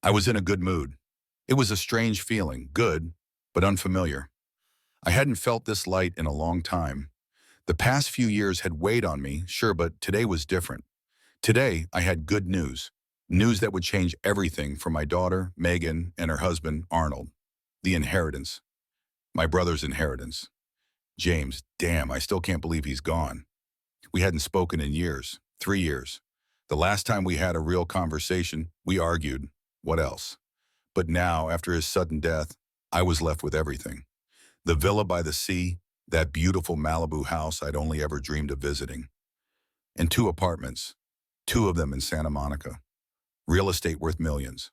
I was in a good mood. It was a strange feeling, good, but unfamiliar. I hadn't felt this light in a long time. The past few years had weighed on me, sure, but today was different. Today, I had good news. News that would change everything for my daughter, Megan, and her husband, Arnold. The inheritance. My brother's inheritance. James, damn, I still can't believe he's gone. We hadn't spoken in years, 3 years. The last time we had a real conversation, we argued. What else? But now, after his sudden death, I was left with everything. The villa by the sea, that beautiful Malibu house I'd only ever dreamed of visiting, and two apartments, two of them in Santa Monica. Real estate worth millions.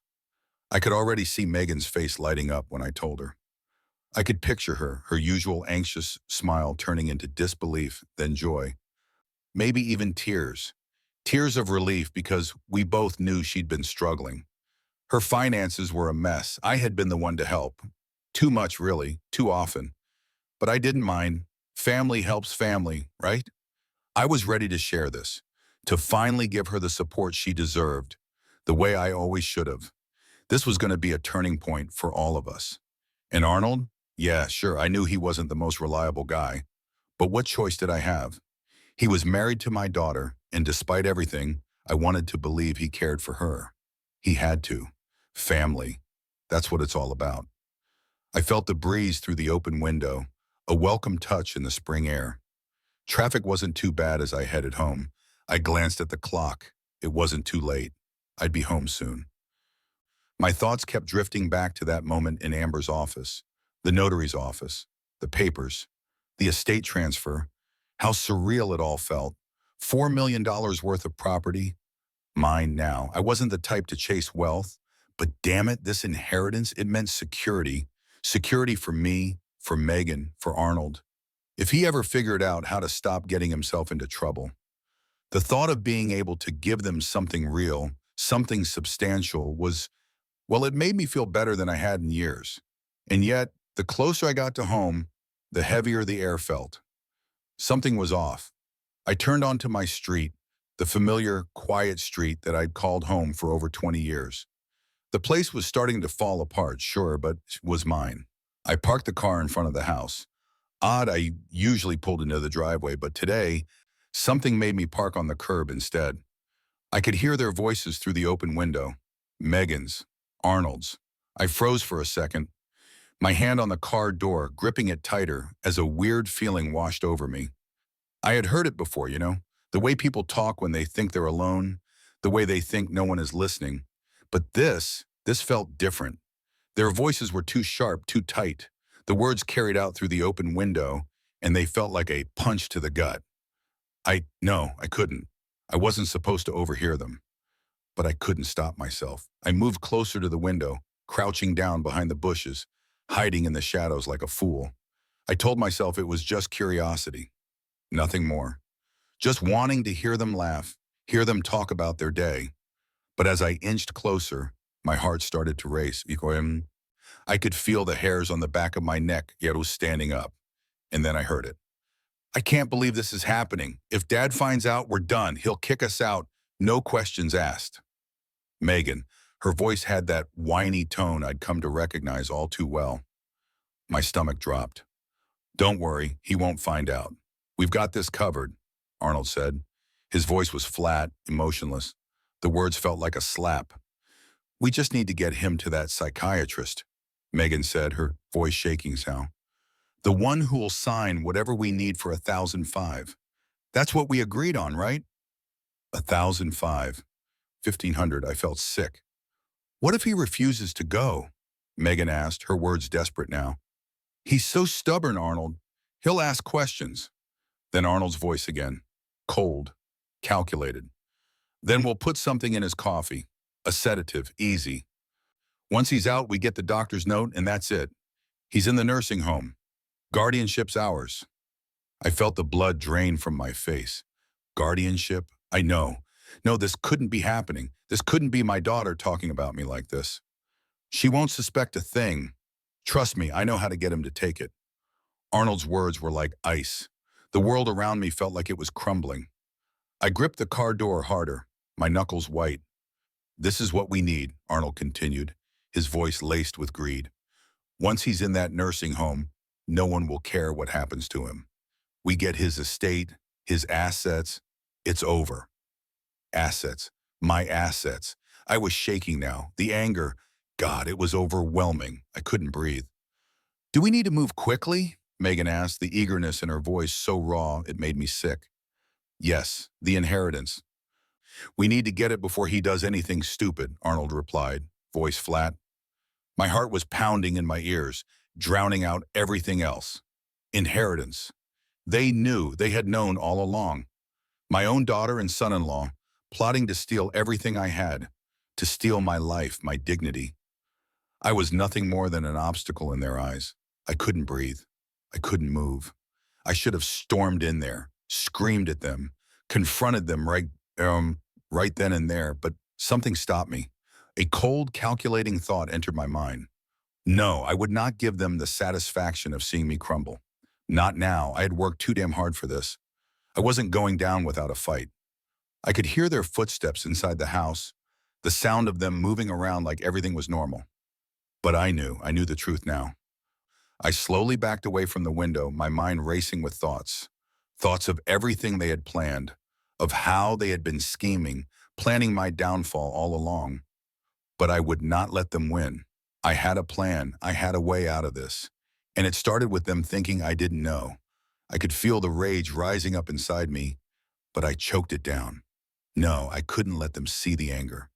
I could already see Megan's face lighting up when I told her. I could picture her, her usual anxious smile turning into disbelief, then joy. Maybe even tears. Tears of relief because we both knew she'd been struggling. Her finances were a mess. I had been the one to help. Too much, really, too often. But I didn't mind. Family helps family, right? I was ready to share this, to finally give her the support she deserved, the way I always should have. This was going to be a turning point for all of us. And Arnold? Yeah, sure, I knew he wasn't the most reliable guy. But what choice did I have? He was married to my daughter, and despite everything, I wanted to believe he cared for her. He had to. Family. That's what it's all about. I felt the breeze through the open window, a welcome touch in the spring air. Traffic wasn't too bad as I headed home. I glanced at the clock. It wasn't too late. I'd be home soon. My thoughts kept drifting back to that moment in Amber's office, the notary's office, the papers, the estate transfer, how surreal it all felt. $4 million worth of property, mine now. I wasn't the type to chase wealth, but damn it, this inheritance, it meant security. Security for me, for Megan, for Arnold. If he ever figured out how to stop getting himself into trouble. The thought of being able to give them something real, something substantial was, well, it made me feel better than I had in years. And yet, the closer I got to home, the heavier the air felt. Something was off. I turned onto my street, the familiar, quiet street that I'd called home for over 20 years. The place was starting to fall apart, sure, but it was mine. I parked the car in front of the house. Odd, I usually pulled into the driveway, but today, something made me park on the curb instead. I could hear their voices through the open window. Megan's, Arnold's. I froze for a second, my hand on the car door, gripping it tighter as a weird feeling washed over me. I had heard it before, the way people talk when they think they're alone, the way they think no one is listening. But this felt different. Their voices were too sharp, too tight. The words carried out through the open window, and they felt like a punch to the gut. No, I couldn't. I wasn't supposed to overhear them. But I couldn't stop myself. I moved closer to the window, crouching down behind the bushes, hiding in the shadows like a fool. I told myself it was just curiosity, nothing more. Just wanting to hear them laugh, hear them talk about their day. But as I inched closer, my heart started to race. I could feel the hairs on the back of my neck, yet it was standing up. And then I heard it. I can't believe this is happening. If Dad finds out, we're done. He'll kick us out. No questions asked. Megan, her voice had that whiny tone I'd come to recognize all too well. My stomach dropped. Don't worry, he won't find out. We've got this covered, Arnold said. His voice was flat, emotionless. The words felt like a slap. We just need to get him to that psychiatrist, Megan said, her voice shaking now. The one who will sign whatever we need for 1,005. That's what we agreed on, right? 1,005. 1,500. I felt sick. What if he refuses to go? Megan asked, her words desperate now. He's so stubborn, Arnold. He'll ask questions. Then Arnold's voice again. Cold. Calculated. Then we'll put something in his coffee. A sedative. Easy. Once he's out, we get the doctor's note, and that's it. He's in the nursing home. Guardianship's ours. I felt the blood drain from my face. Guardianship? I know. No, this couldn't be happening. This couldn't be my daughter talking about me like this. She won't suspect a thing. Trust me, I know how to get him to take it. Arnold's words were like ice. The world around me felt like it was crumbling. I gripped the car door harder, my knuckles white. This is what we need, Arnold continued, his voice laced with greed. Once he's in that nursing home, no one will care what happens to him. We get his estate, his assets. It's over. Assets. My assets. I was shaking now. The anger. God, it was overwhelming. I couldn't breathe. Do we need to move quickly? Megan asked, the eagerness in her voice so raw it made me sick. Yes, the inheritance. We need to get it before he does anything stupid, Arnold replied, voice flat. My heart was pounding in my ears, drowning out everything else. Inheritance. They knew, they had known all along. My own daughter and son-in-law, plotting to steal everything I had, to steal my life, my dignity. I was nothing more than an obstacle in their eyes. I couldn't breathe. I couldn't move. I should have stormed in there, screamed at them, confronted them right then and there, but something stopped me. A cold, calculating thought entered my mind. No, I would not give them the satisfaction of seeing me crumble. Not now. I had worked too damn hard for this. I wasn't going down without a fight. I could hear their footsteps inside the house, the sound of them moving around like everything was normal. But I knew the truth now. I slowly backed away from the window, my mind racing with thoughts. Thoughts of everything they had planned, of how they had been scheming, planning my downfall all along. But I would not let them win. I had a plan. I had a way out of this. And it started with them thinking I didn't know. I could feel the rage rising up inside me, but I choked it down. No, I couldn't let them see the anger.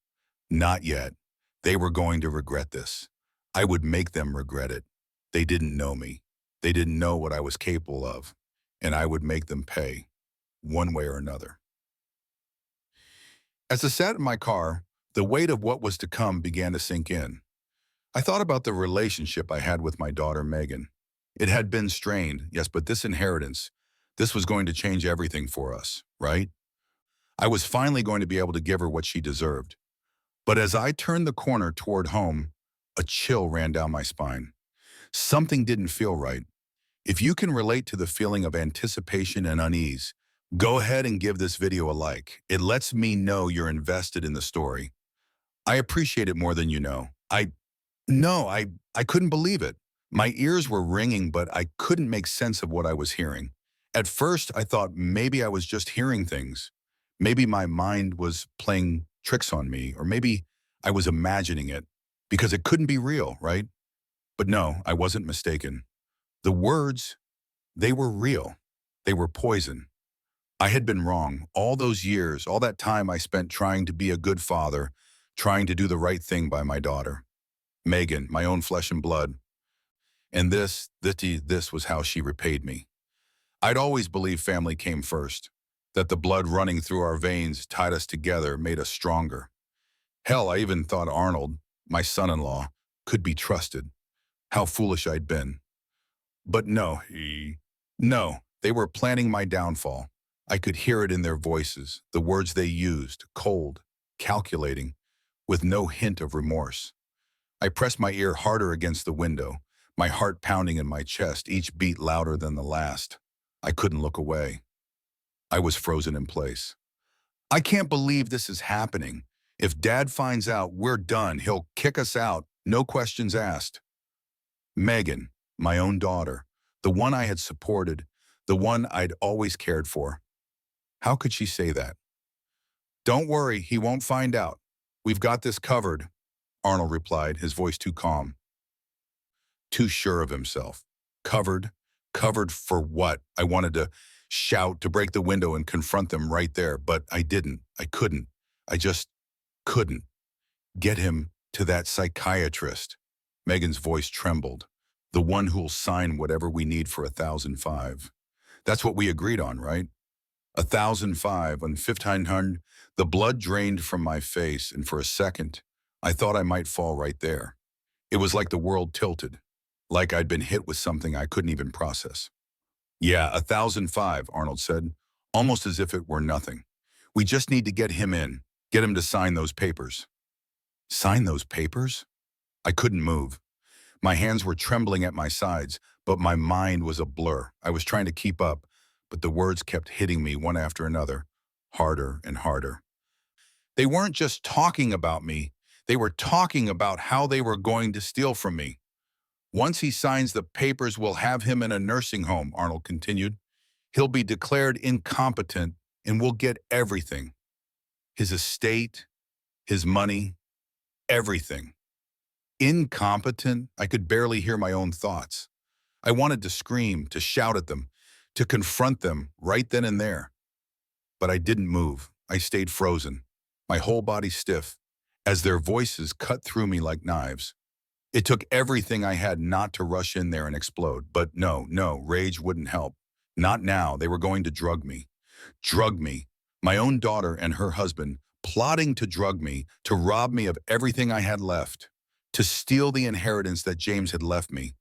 Not yet. They were going to regret this. I would make them regret it. They didn't know me. They didn't know what I was capable of. And I would make them pay, one way or another. As I sat in my car, the weight of what was to come began to sink in. I thought about the relationship I had with my daughter, Megan. It had been strained, yes, but this inheritance, this was going to change everything for us, right? I was finally going to be able to give her what she deserved. But as I turned the corner toward home, a chill ran down my spine. Something didn't feel right. If you can relate to the feeling of anticipation and unease, go ahead and give this video a like. It lets me know you're invested in the story. I appreciate it more than you know. No, I couldn't believe it. My ears were ringing, but I couldn't make sense of what I was hearing. At first, I thought maybe I was just hearing things. Maybe my mind was playing tricks on me, or maybe I was imagining it, because it couldn't be real, right? But no, I wasn't mistaken. The words, they were real. They were poison. I had been wrong all those years, all that time I spent trying to be a good father, trying to do the right thing by my daughter. Megan, my own flesh and blood. And this was how she repaid me. I'd always believed family came first, that the blood running through our veins tied us together, made us stronger. Hell, I even thought Arnold, my son-in-law, could be trusted. How foolish I'd been. But no, they were planning my downfall. I could hear it in their voices, the words they used, cold, calculating, with no hint of remorse. I pressed my ear harder against the window, my heart pounding in my chest, each beat louder than the last. I couldn't look away. I was frozen in place. I can't believe this is happening. If Dad finds out, we're done. He'll kick us out, no questions asked. Megan, my own daughter, the one I had supported, the one I'd always cared for. How could she say that? Don't worry, he won't find out. We've got this covered, Arnold replied, his voice too calm. Too sure of himself. Covered? Covered for what? I wanted to shout, to break the window and confront them right there, but I didn't. I couldn't. I just couldn't. Get him to that psychiatrist. Megan's voice trembled. The one who'll sign whatever we need for 1,005. That's what we agreed on, right? 1,005 on 1,500. The blood drained from my face, and for a second, I thought I might fall right there. It was like the world tilted, like I'd been hit with something I couldn't even process. Yeah, 1,005, Arnold said, almost as if it were nothing. We just need to get him in, get him to sign those papers. Sign those papers? I couldn't move. My hands were trembling at my sides, but my mind was a blur. I was trying to keep up, but the words kept hitting me one after another, harder and harder. They weren't just talking about me, they were talking about how they were going to steal from me. Once he signs the papers, we'll have him in a nursing home, Arnold continued. He'll be declared incompetent and we'll get everything. His estate, his money, everything. Incompetent? I could barely hear my own thoughts. I wanted to scream, to shout at them, to confront them right then and there. But I didn't move. I stayed frozen, my whole body stiff, as their voices cut through me like knives. It took everything I had not to rush in there and explode. But no, rage wouldn't help. Not now. They were going to drug me. Drug me. My own daughter and her husband plotting to drug me, to rob me of everything I had left, to steal the inheritance that James had left me.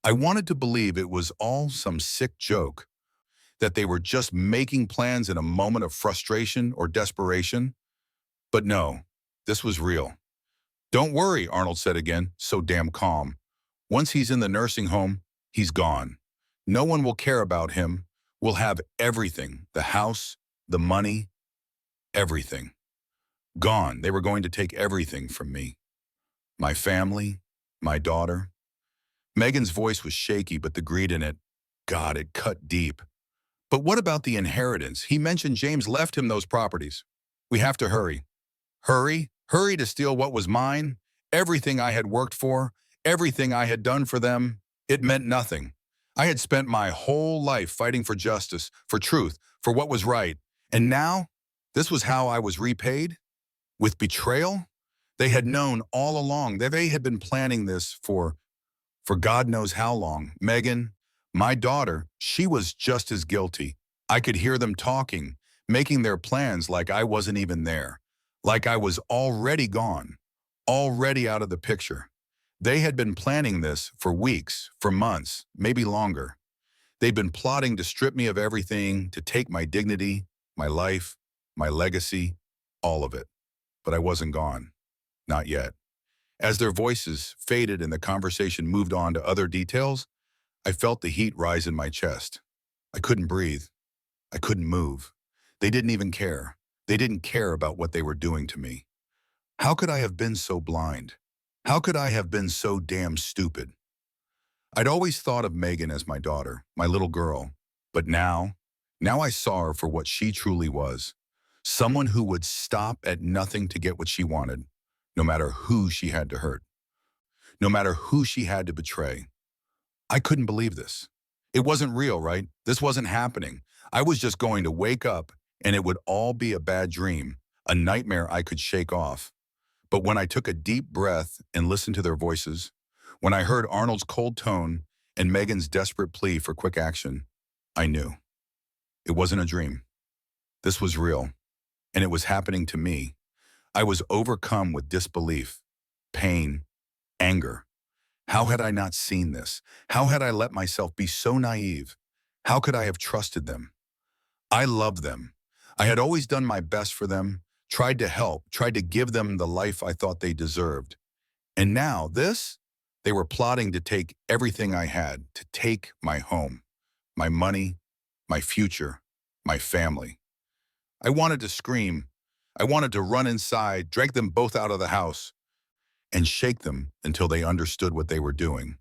I wanted to believe it was all some sick joke, that they were just making plans in a moment of frustration or desperation. But no, this was real. Don't worry, Arnold said again, so damn calm. Once he's in the nursing home, he's gone. No one will care about him. We'll have everything, the house, the money, everything. Gone. They were going to take everything from me. My family, my daughter. Megan's voice was shaky, but the greed in it, God, it cut deep. But what about the inheritance? He mentioned James left him those properties. We have to hurry. Hurry? Hurry to steal what was mine? Everything I had worked for, everything I had done for them, it meant nothing. I had spent my whole life fighting for justice, for truth, for what was right. And now, this was how I was repaid? With betrayal? They had known all along. They had been planning this for God knows how long. Megan, my daughter, she was just as guilty. I could hear them talking, making their plans like I wasn't even there, like I was already gone, already out of the picture. They had been planning this for weeks, for months, maybe longer. They'd been plotting to strip me of everything, to take my dignity, my life, my legacy, all of it. But I wasn't gone. Not yet. As their voices faded and the conversation moved on to other details, I felt the heat rise in my chest. I couldn't breathe. I couldn't move. They didn't even care. They didn't care about what they were doing to me. How could I have been so blind? How could I have been so damn stupid? I'd always thought of Megan as my daughter, my little girl. But now I saw her for what she truly was. Someone who would stop at nothing to get what she wanted, no matter who she had to hurt, no matter who she had to betray. I couldn't believe this. It wasn't real, right? This wasn't happening. I was just going to wake up and it would all be a bad dream, a nightmare I could shake off. But when I took a deep breath and listened to their voices, when I heard Arnold's cold tone and Megan's desperate plea for quick action, I knew. It wasn't a dream. This was real, and it was happening to me. I was overcome with disbelief, pain, anger. How had I not seen this? How had I let myself be so naive? How could I have trusted them? I loved them. I had always done my best for them, tried to help, tried to give them the life I thought they deserved. And now this? They were plotting to take everything I had, to take my home, my money, my future, my family. I wanted to scream. I wanted to run inside, drag them both out of the house, and shake them until they understood what they were doing.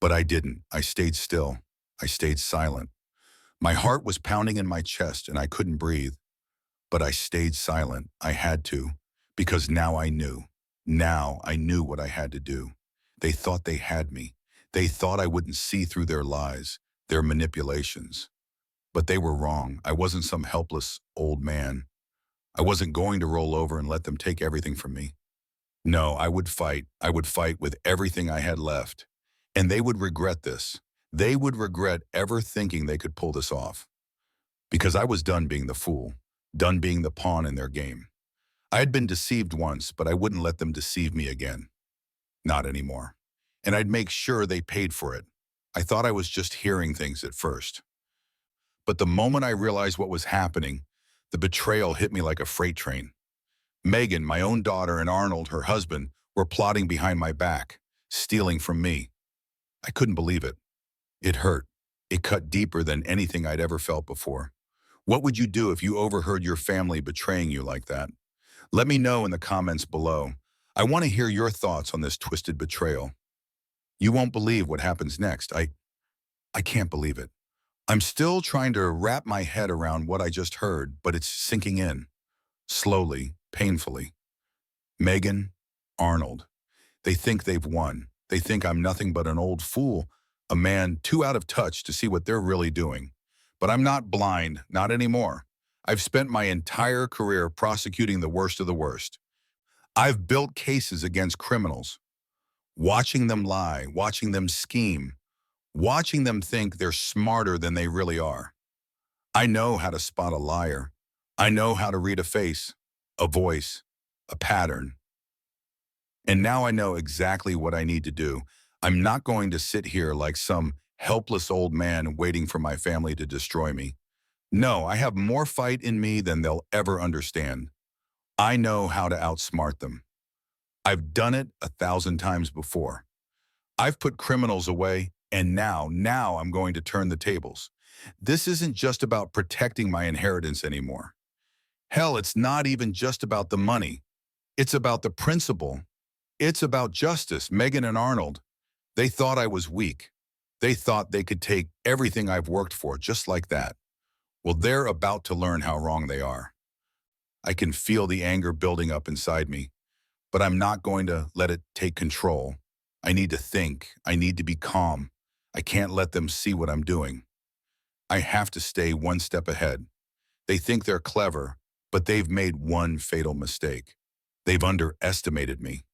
But I didn't. I stayed still. I stayed silent. My heart was pounding in my chest and I couldn't breathe. But I stayed silent. I had to, because now I knew. Now I knew what I had to do. They thought they had me. They thought I wouldn't see through their lies, their manipulations. But they were wrong. I wasn't some helpless old man. I wasn't going to roll over and let them take everything from me. No, I would fight. I would fight with everything I had left. And they would regret this. They would regret ever thinking they could pull this off. Because I was done being the fool, done being the pawn in their game. I had been deceived once, but I wouldn't let them deceive me again. Not anymore. And I'd make sure they paid for it. I thought I was just hearing things at first. But the moment I realized what was happening, the betrayal hit me like a freight train. Megan, my own daughter, and Arnold, her husband, were plotting behind my back, stealing from me. I couldn't believe it. It hurt. It cut deeper than anything I'd ever felt before. What would you do if you overheard your family betraying you like that? Let me know in the comments below. I want to hear your thoughts on this twisted betrayal. You won't believe what happens next. I can't believe it. I'm still trying to wrap my head around what I just heard, but it's sinking in. Slowly, painfully. Megan, Arnold. They think they've won. They think I'm nothing but an old fool, a man too out of touch to see what they're really doing. But I'm not blind, not anymore. I've spent my entire career prosecuting the worst of the worst. I've built cases against criminals, watching them lie, watching them scheme, watching them think they're smarter than they really are. I know how to spot a liar. I know how to read a face, a voice, a pattern. And now I know exactly what I need to do. I'm not going to sit here like some helpless old man waiting for my family to destroy me. No, I have more fight in me than they'll ever understand. I know how to outsmart them. I've done it 1,000 times before. I've put criminals away, and now I'm going to turn the tables. This isn't just about protecting my inheritance anymore. Hell, it's not even just about the money. It's about the principle. It's about justice. Megan and Arnold, they thought I was weak. They thought they could take everything I've worked for just like that. Well, they're about to learn how wrong they are. I can feel the anger building up inside me, but I'm not going to let it take control. I need to think. I need to be calm. I can't let them see what I'm doing. I have to stay one step ahead. They think they're clever, but they've made one fatal mistake. They've underestimated me.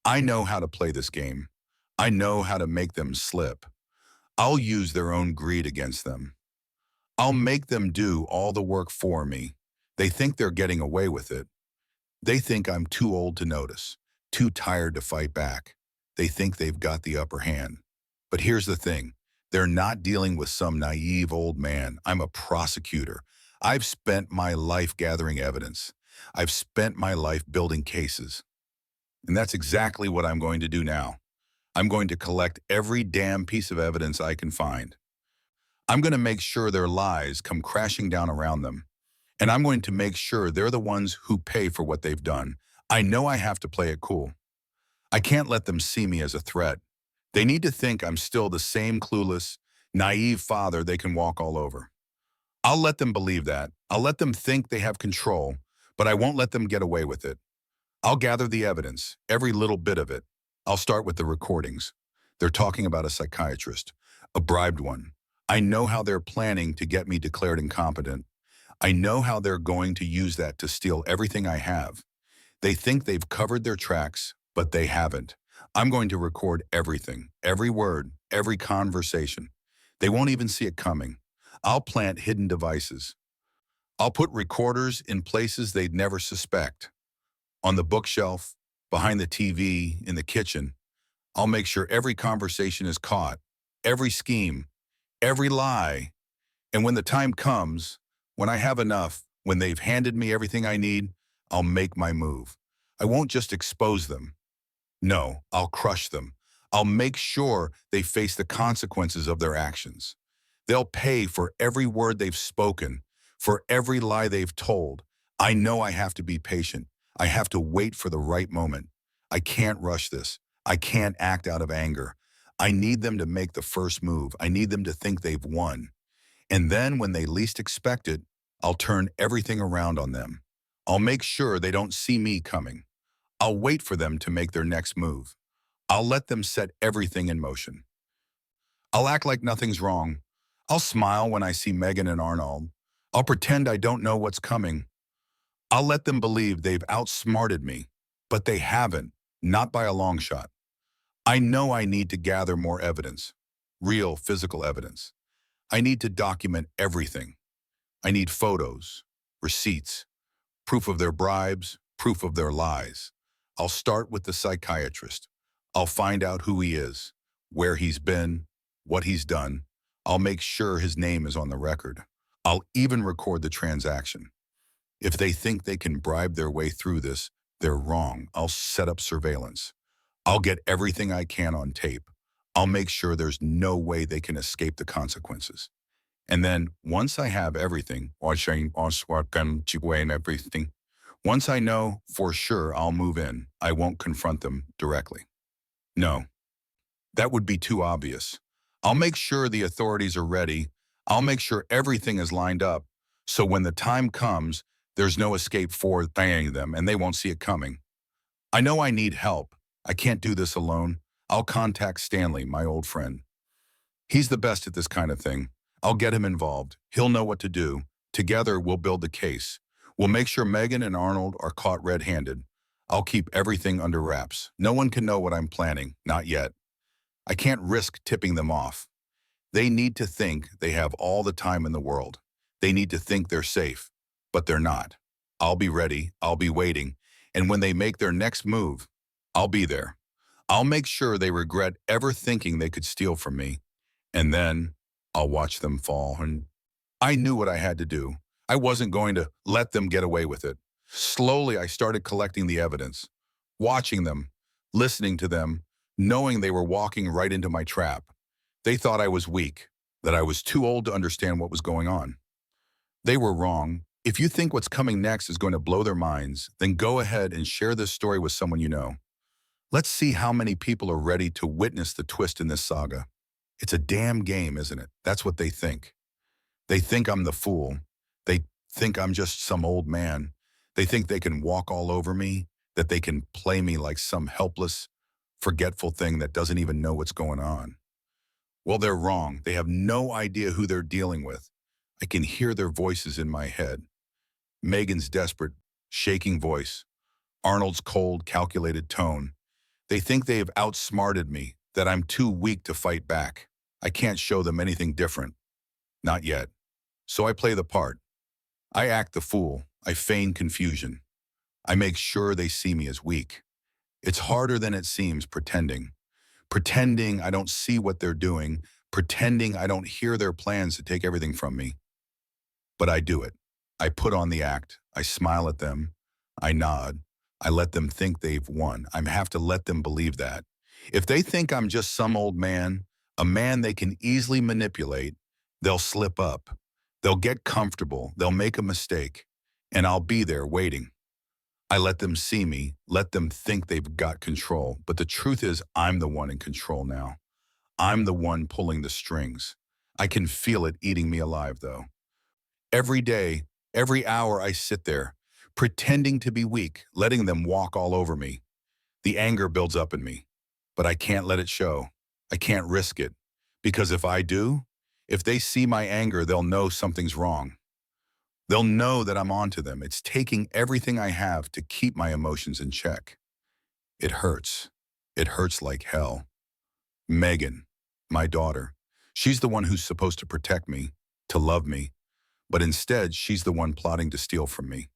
I know how to play this game. I know how to make them slip. I'll use their own greed against them. I'll make them do all the work for me. They think they're getting away with it. They think I'm too old to notice, too tired to fight back. They think they've got the upper hand. But here's the thing. They're not dealing with some naive old man. I'm a prosecutor. I've spent my life gathering evidence. I've spent my life building cases. And that's exactly what I'm going to do now. I'm going to collect every damn piece of evidence I can find. I'm going to make sure their lies come crashing down around them. And I'm going to make sure they're the ones who pay for what they've done. I know I have to play it cool. I can't let them see me as a threat. They need to think I'm still the same clueless, naive father they can walk all over. I'll let them believe that. I'll let them think they have control, but I won't let them get away with it. I'll gather the evidence, every little bit of it. I'll start with the recordings. They're talking about a psychiatrist, a bribed one. I know how they're planning to get me declared incompetent. I know how they're going to use that to steal everything I have. They think they've covered their tracks, but they haven't. I'm going to record everything, every word, every conversation. They won't even see it coming. I'll plant hidden devices. I'll put recorders in places they'd never suspect. On the bookshelf, behind the TV, in the kitchen. I'll make sure every conversation is caught, every scheme, every lie. And when the time comes, when I have enough, when they've handed me everything I need, I'll make my move. I won't just expose them. No, I'll crush them. I'll make sure they face the consequences of their actions. They'll pay for every word they've spoken, for every lie they've told. I know I have to be patient. I have to wait for the right moment. I can't rush this. I can't act out of anger. I need them to make the first move. I need them to think they've won. And then when they least expect it, I'll turn everything around on them. I'll make sure they don't see me coming. I'll wait for them to make their next move. I'll let them set everything in motion. I'll act like nothing's wrong. I'll smile when I see Megan and Arnold. I'll pretend I don't know what's coming. I'll let them believe they've outsmarted me, but they haven't, not by a long shot. I know I need to gather more evidence, real physical evidence. I need to document everything. I need photos, receipts, proof of their bribes, proof of their lies. I'll start with the psychiatrist. I'll find out who he is, where he's been, what he's done. I'll make sure his name is on the record. I'll even record the transaction. If they think they can bribe their way through this, they're wrong. I'll set up surveillance. I'll get everything I can on tape. I'll make sure there's no way they can escape the consequences. And then once I have everything, everything, Once I know for sure I'll move in, I won't confront them directly. No, that would be too obvious. I'll make sure the authorities are ready. I'll make sure everything is lined up. So when the time comes, there's no escape for banging them and they won't see it coming. I know I need help. I can't do this alone. I'll contact Stanley, my old friend. He's the best at this kind of thing. I'll get him involved. He'll know what to do. Together, we'll build the case. We'll make sure Megan and Arnold are caught red-handed. I'll keep everything under wraps. No one can know what I'm planning, not yet. I can't risk tipping them off. They need to think they have all the time in the world. They need to think they're safe, but they're not. I'll be ready. I'll be waiting. And when they make their next move, I'll be there. I'll make sure they regret ever thinking they could steal from me. And then I'll watch them fall. And I knew what I had to do. I wasn't going to let them get away with it. Slowly, I started collecting the evidence, watching them, listening to them, knowing they were walking right into my trap. They thought I was weak, that I was too old to understand what was going on. They were wrong. If you think what's coming next is going to blow their minds, then go ahead and share this story with someone you know. Let's see how many people are ready to witness the twist in this saga. It's a damn game, isn't it? That's what they think. They think I'm the fool. They think I'm just some old man. They think they can walk all over me, that they can play me like some helpless, forgetful thing that doesn't even know what's going on. Well, they're wrong. They have no idea who they're dealing with. I can hear their voices in my head. Megan's desperate, shaking voice. Arnold's cold, calculated tone. They think they have outsmarted me, that I'm too weak to fight back. I can't show them anything different. Not yet. So I play the part. I act the fool. I feign confusion. I make sure they see me as weak. It's harder than it seems pretending. Pretending I don't see what they're doing. Pretending I don't hear their plans to take everything from me. But I do it. I put on the act. I smile at them. I nod. I let them think they've won. I have to let them believe that. If they think I'm just some old man, a man they can easily manipulate, they'll slip up. They'll get comfortable. They'll make a mistake. And I'll be there waiting. I let them see me, let them think they've got control. But the truth is, I'm the one in control now. I'm the one pulling the strings. I can feel it eating me alive, though. Every day, every hour I sit there, pretending to be weak, letting them walk all over me. The anger builds up in me, but I can't let it show. I can't risk it, because if I do, if they see my anger, they'll know something's wrong. They'll know that I'm onto them. It's taking everything I have to keep my emotions in check. It hurts. It hurts like hell. Megan, my daughter, she's the one who's supposed to protect me, to love me, but instead she's the one plotting to steal from me.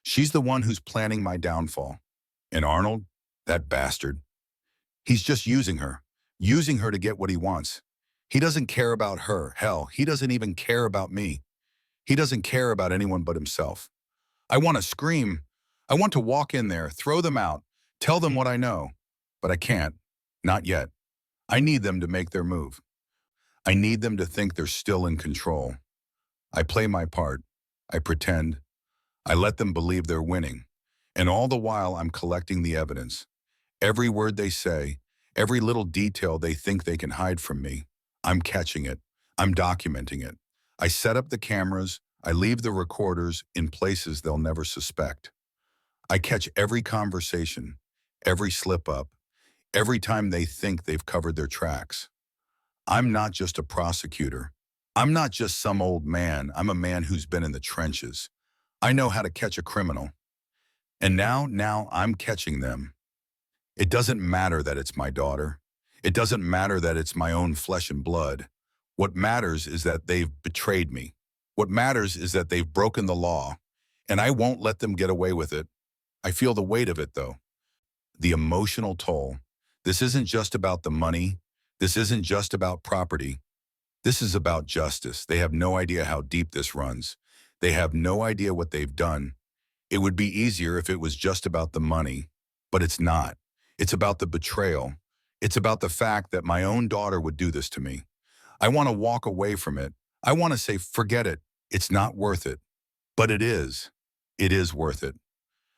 She's the one who's planning my downfall. And Arnold, that bastard, he's just using her to get what he wants. He doesn't care about her. Hell, he doesn't even care about me. He doesn't care about anyone but himself. I want to scream. I want to walk in there, throw them out, tell them what I know. But I can't. Not yet. I need them to make their move. I need them to think they're still in control. I play my part. I pretend. I let them believe they're winning. And all the while, I'm collecting the evidence. Every word they say, every little detail they think they can hide from me, I'm catching it. I'm documenting it. I set up the cameras. I leave the recorders in places they'll never suspect. I catch every conversation, every slip up, every time they think they've covered their tracks. I'm not just a prosecutor. I'm not just some old man. I'm a man who's been in the trenches. I know how to catch a criminal. And now I'm catching them. It doesn't matter that it's my daughter. It doesn't matter that it's my own flesh and blood. What matters is that they've betrayed me. What matters is that they've broken the law, and I won't let them get away with it. I feel the weight of it, though. The emotional toll. This isn't just about the money. This isn't just about property. This is about justice. They have no idea how deep this runs. They have no idea what they've done. It would be easier if it was just about the money, but it's not. It's about the betrayal. It's about the fact that my own daughter would do this to me. I want to walk away from it. I want to say, forget it. It's not worth it. But it is. It is worth it.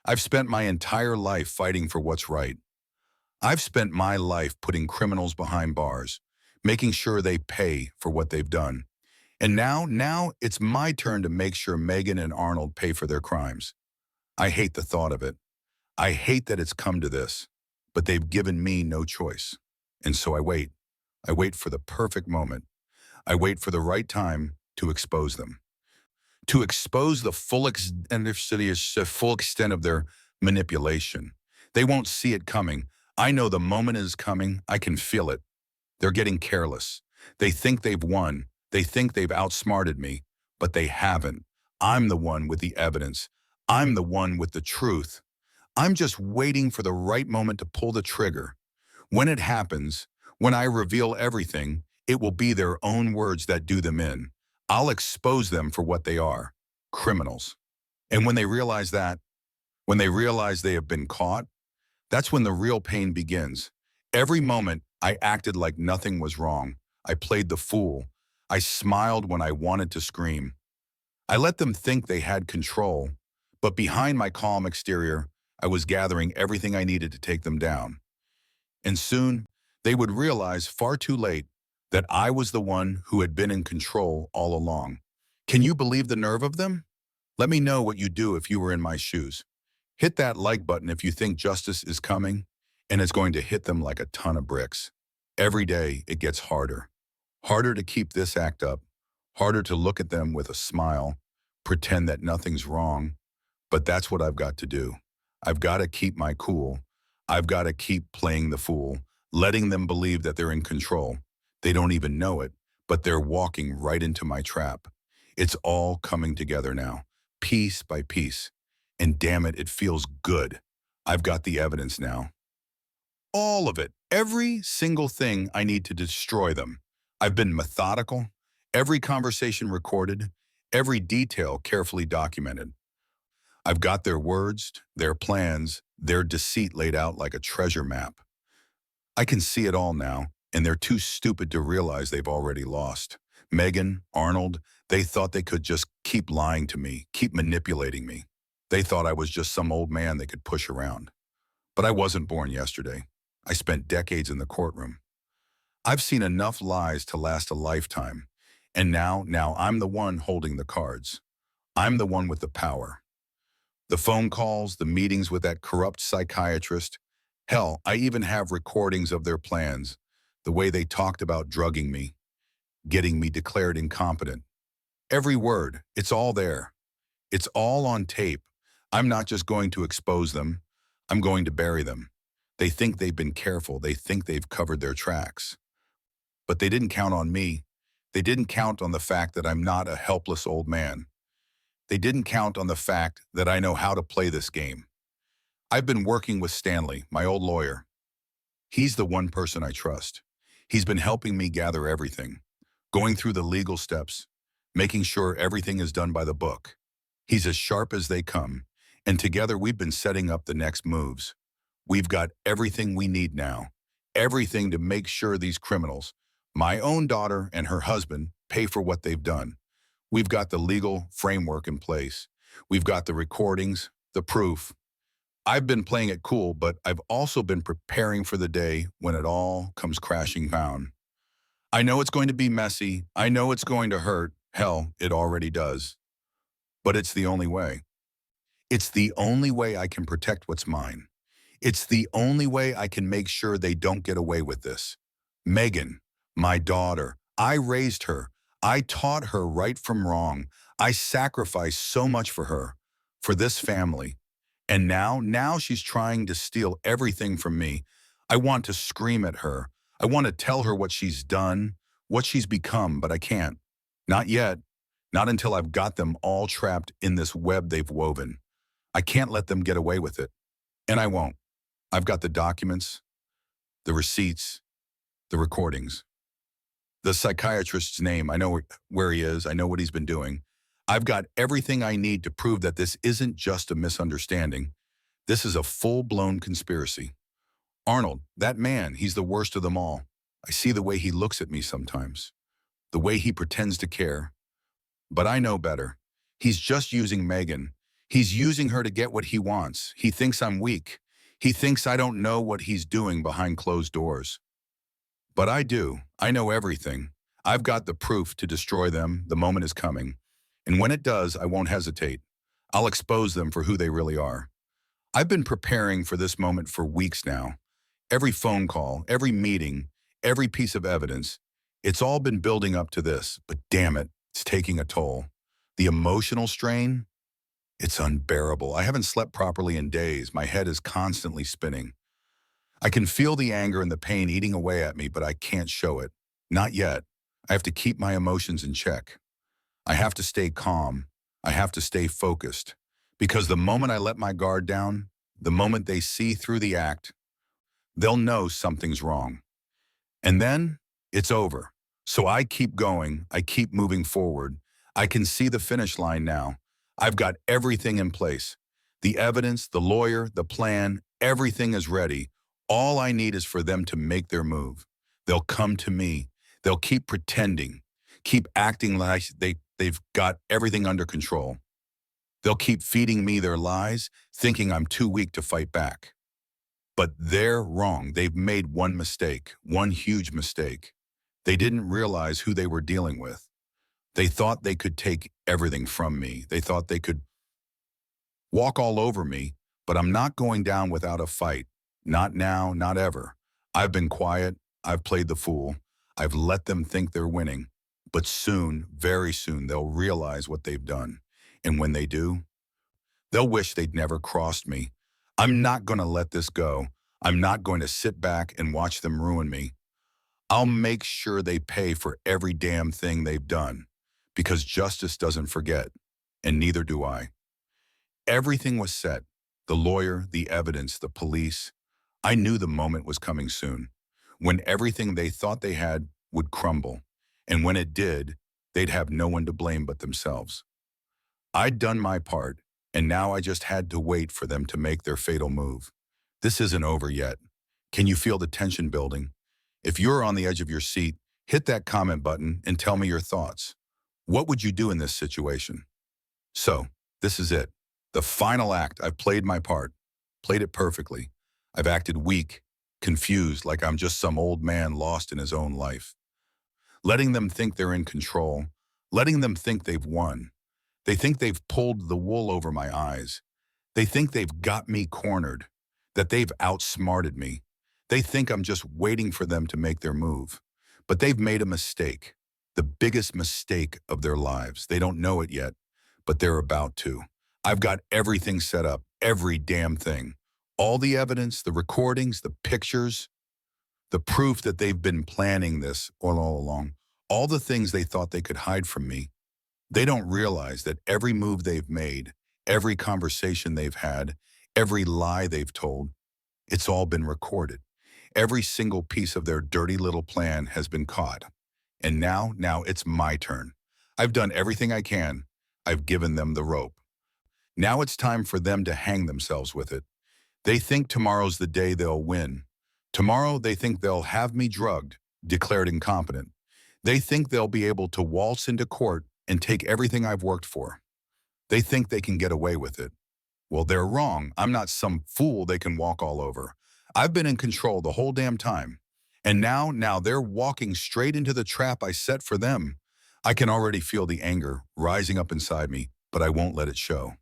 I've spent my entire life fighting for what's right. I've spent my life putting criminals behind bars, making sure they pay for what they've done. And now it's my turn to make sure Megan and Arnold pay for their crimes. I hate the thought of it. I hate that it's come to this, but they've given me no choice. And so I wait. I wait for the perfect moment. I wait for the right time to expose them, to expose the full extent of their manipulation. They won't see it coming. I know the moment is coming. I can feel it. They're getting careless. They think they've won. They think they've outsmarted me, but they haven't. I'm the one with the evidence. I'm the one with the truth. I'm just waiting for the right moment to pull the trigger. When it happens, when I reveal everything, it will be their own words that do them in. I'll expose them for what they are, criminals. And when they realize that, when they realize they have been caught, that's when the real pain begins. Every moment, I acted like nothing was wrong. I played the fool. I smiled when I wanted to scream. I let them think they had control, but behind my calm exterior, I was gathering everything I needed to take them down. And soon, they would realize far too late that I was the one who had been in control all along. Can you believe the nerve of them? Let me know what you'd do if you were in my shoes. Hit that like button if you think justice is coming, and it's going to hit them like a ton of bricks. Every day, it gets harder. Harder to keep this act up, harder to look at them with a smile, pretend that nothing's wrong, but that's what I've got to do. I've got to keep my cool. I've got to keep playing the fool, letting them believe that they're in control. They don't even know it, but they're walking right into my trap. It's all coming together now, piece by piece. And damn it, it feels good. I've got the evidence now. All of it, every single thing I need to destroy them. I've been methodical, every conversation recorded, every detail carefully documented. I've got their words, their plans, their deceit laid out like a treasure map. I can see it all now, and they're too stupid to realize they've already lost. Megan, Arnold, they thought they could just keep lying to me, keep manipulating me. They thought I was just some old man they could push around. But I wasn't born yesterday. I spent decades in the courtroom. I've seen enough lies to last a lifetime. And now I'm the one holding the cards. I'm the one with the power. The phone calls, the meetings with that corrupt psychiatrist. Hell, I even have recordings of their plans, the way they talked about drugging me, getting me declared incompetent. Every word, it's all there. It's all on tape. I'm not just going to expose them. I'm going to bury them. They think they've been careful. They think they've covered their tracks. But they didn't count on me. They didn't count on the fact that I'm not a helpless old man. They didn't count on the fact that I know how to play this game. I've been working with Stanley, my old lawyer. He's the one person I trust. He's been helping me gather everything, going through the legal steps, making sure everything is done by the book. He's as sharp as they come, and together we've been setting up the next moves. We've got everything we need now, everything to make sure these criminals, my own daughter and her husband, pay for what they've done. We've got the legal framework in place. We've got the recordings, the proof. I've been playing it cool, but I've also been preparing for the day when it all comes crashing down. I know it's going to be messy. I know it's going to hurt. Hell, it already does. But it's the only way. It's the only way I can protect what's mine. It's the only way I can make sure they don't get away with this. Megan, my daughter, I raised her. I taught her right from wrong. I sacrificed so much for her, for this family. And now she's trying to steal everything from me. I want to scream at her. I want to tell her what she's done, what she's become, but I can't. Not yet. Not until I've got them all trapped in this web they've woven. I can't let them get away with it. And I won't. I've got the documents, the receipts, the recordings. The psychiatrist's name, I know where he is, I know what he's been doing. I've got everything I need to prove that this isn't just a misunderstanding. This is a full-blown conspiracy. Arnold, that man, he's the worst of them all. I see the way he looks at me sometimes, the way he pretends to care. But I know better. He's just using Megan. He's using her to get what he wants. He thinks I'm weak. He thinks I don't know what he's doing behind closed doors. But I do. I know everything. I've got the proof to destroy them. The moment is coming. And when it does, I won't hesitate. I'll expose them for who they really are. I've been preparing for this moment for weeks now. Every phone call, every meeting, every piece of evidence, it's all been building up to this. But damn it, it's taking a toll. The emotional strain, it's unbearable. I haven't slept properly in days. My head is constantly spinning. I can feel the anger and the pain eating away at me, but I can't show it. Not yet. I have to keep my emotions in check. I have to stay calm. I have to stay focused. Because the moment I let my guard down, the moment they see through the act, they'll know something's wrong. And then it's over. So I keep going. I keep moving forward. I can see the finish line now. I've got everything in place. The evidence, the lawyer, the plan, everything is ready. All I need is for them to make their move. They'll come to me. They'll keep pretending, keep acting like they've got everything under control. They'll keep feeding me their lies, thinking I'm too weak to fight back. But they're wrong. They've made one mistake, one huge mistake. They didn't realize who they were dealing with. They thought they could take everything from me. They thought they could walk all over me, but I'm not going down without a fight. Not now, not ever. I've been quiet. I've played the fool. I've let them think they're winning. But soon, very soon, they'll realize what they've done. And when they do, they'll wish they'd never crossed me. I'm not going to let this go. I'm not going to sit back and watch them ruin me. I'll make sure they pay for every damn thing they've done. Because justice doesn't forget, and neither do I. Everything was set. The lawyer, the evidence, the police. I knew the moment was coming soon, when everything they thought they had would crumble. And when it did, they'd have no one to blame but themselves. I'd done my part, and now I just had to wait for them to make their fatal move. This isn't over yet. Can you feel the tension building? If you're on the edge of your seat, hit that comment button and tell me your thoughts. What would you do in this situation? So, this is it. The final act. I've played my part. Played it perfectly. I've acted weak, confused, like I'm just some old man lost in his own life. Letting them think they're in control. Letting them think they've won. They think they've pulled the wool over my eyes. They think they've got me cornered, that they've outsmarted me. They think I'm just waiting for them to make their move. But they've made a mistake, the biggest mistake of their lives. They don't know it yet, but they're about to. I've got everything set up, every damn thing. All the evidence, the recordings, the pictures, the proof that they've been planning this all along. All the things they thought they could hide from me. They don't realize that every move they've made, every conversation they've had, every lie they've told, it's all been recorded. Every single piece of their dirty little plan has been caught. And now it's my turn. I've done everything I can. I've given them the rope. Now it's time for them to hang themselves with it. They think tomorrow's the day they'll win. Tomorrow they think they'll have me drugged, declared incompetent. They think they'll be able to waltz into court and take everything I've worked for. They think they can get away with it. Well, they're wrong. I'm not some fool they can walk all over. I've been in control the whole damn time. And now they're walking straight into the trap I set for them. I can already feel the anger rising up inside me, but I won't let it show.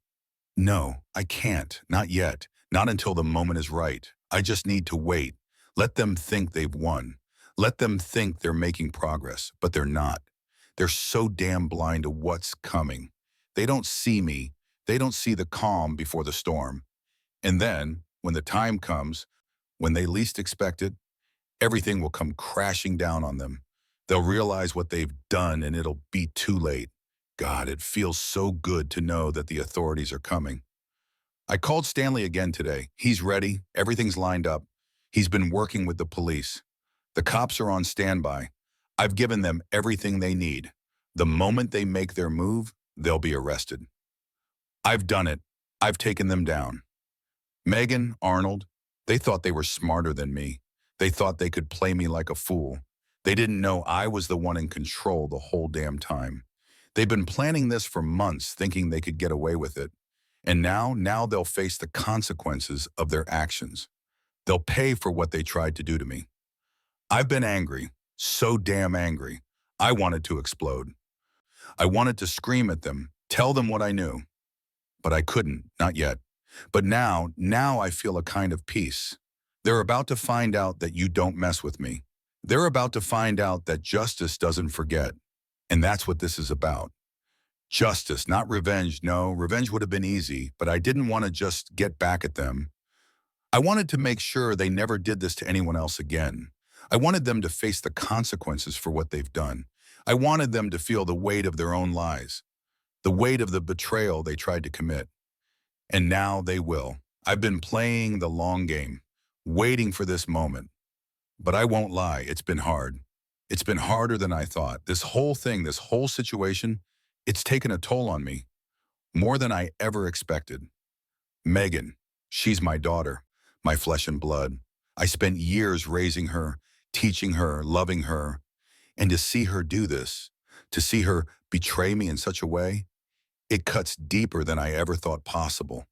No, I can't. Not yet. Not until the moment is right. I just need to wait. Let them think they've won. Let them think they're making progress, but they're not. They're so damn blind to what's coming. They don't see me. They don't see the calm before the storm. And then, when the time comes, when they least expect it, everything will come crashing down on them. They'll realize what they've done and it'll be too late. God, it feels so good to know that the authorities are coming. I called Stanley again today. He's ready. Everything's lined up. He's been working with the police. The cops are on standby. I've given them everything they need. The moment they make their move, they'll be arrested. I've done it. I've taken them down. Megan, Arnold, they thought they were smarter than me. They thought they could play me like a fool. They didn't know I was the one in control the whole damn time. They've been planning this for months, thinking they could get away with it. And now they'll face the consequences of their actions. They'll pay for what they tried to do to me. I've been angry, so damn angry. I wanted to explode. I wanted to scream at them, tell them what I knew. But I couldn't, not yet. But now I feel a kind of peace. They're about to find out that you don't mess with me. They're about to find out that justice doesn't forget. And that's what this is about. Justice, not revenge. No, revenge would have been easy, but I didn't want to just get back at them. I wanted to make sure they never did this to anyone else again. I wanted them to face the consequences for what they've done. I wanted them to feel the weight of their own lies, the weight of the betrayal they tried to commit. And now they will. I've been playing the long game, waiting for this moment. But I won't lie, it's been hard. It's been harder than I thought. This whole thing, this whole situation, it's taken a toll on me, more than I ever expected. Megan, she's my daughter, my flesh and blood. I spent years raising her, teaching her, loving her, and to see her do this, to see her betray me in such a way, it cuts deeper than I ever thought possible.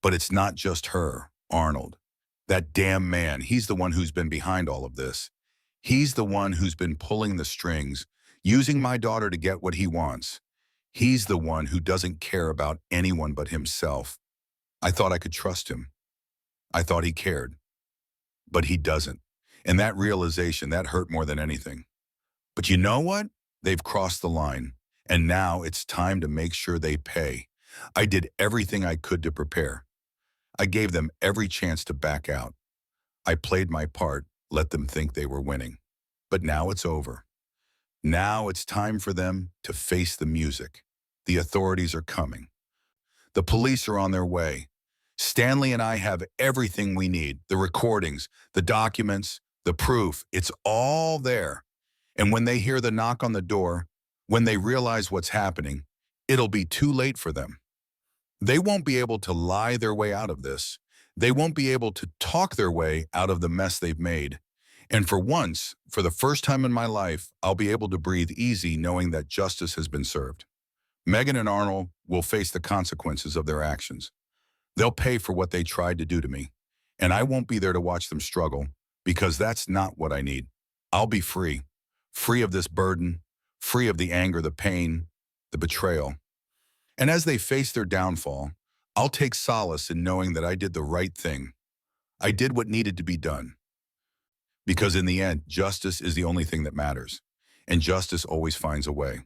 But it's not just her, Arnold. That damn man, he's the one who's been behind all of this. He's the one who's been pulling the strings, using my daughter to get what he wants. He's the one who doesn't care about anyone but himself. I thought I could trust him. I thought he cared. But he doesn't. And that realization, that hurt more than anything. But you know what? They've crossed the line. And now it's time to make sure they pay. I did everything I could to prepare. I gave them every chance to back out. I played my part, let them think they were winning. But now it's over. Now it's time for them to face the music. The authorities are coming. The police are on their way. Stanley and I have everything we need. The recordings, the documents, the proof. It's all there. And when they hear the knock on the door, when they realize what's happening, it'll be too late for them. They won't be able to lie their way out of this. They won't be able to talk their way out of the mess they've made. And for once, for the first time in my life, I'll be able to breathe easy knowing that justice has been served. Megan and Arnold will face the consequences of their actions. They'll pay for what they tried to do to me. And I won't be there to watch them struggle, because that's not what I need. I'll be free. Free of this burden, free of the anger, the pain, the betrayal. And as they face their downfall, I'll take solace in knowing that I did the right thing. I did what needed to be done. Because in the end, justice is the only thing that matters. And justice always finds a way.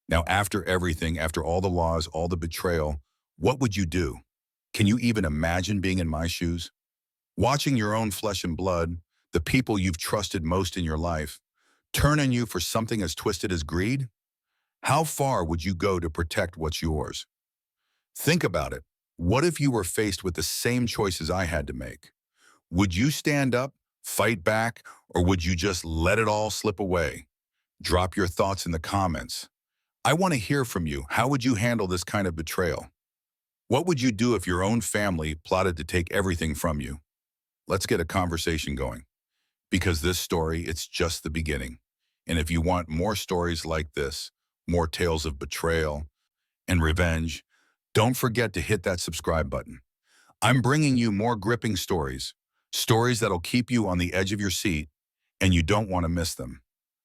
Now, after everything, after all the laws, all the betrayal, what would you do? Can you even imagine being in my shoes? Watching your own flesh and blood, the people you've trusted most in your life, turn on you for something as twisted as greed? How far would you go to protect what's yours? Think about it. What if you were faced with the same choices I had to make? Would you stand up, fight back, or would you just let it all slip away? Drop your thoughts in the comments. I want to hear from you. How would you handle this kind of betrayal? What would you do if your own family plotted to take everything from you? Let's get a conversation going. Because this story, it's just the beginning. And if you want more stories like this, more tales of betrayal and revenge, don't forget to hit that subscribe button. I'm bringing you more gripping stories, stories that'll keep you on the edge of your seat, and you don't want to miss them.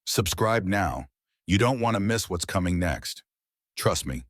Subscribe now. You don't want to miss what's coming next. Trust me.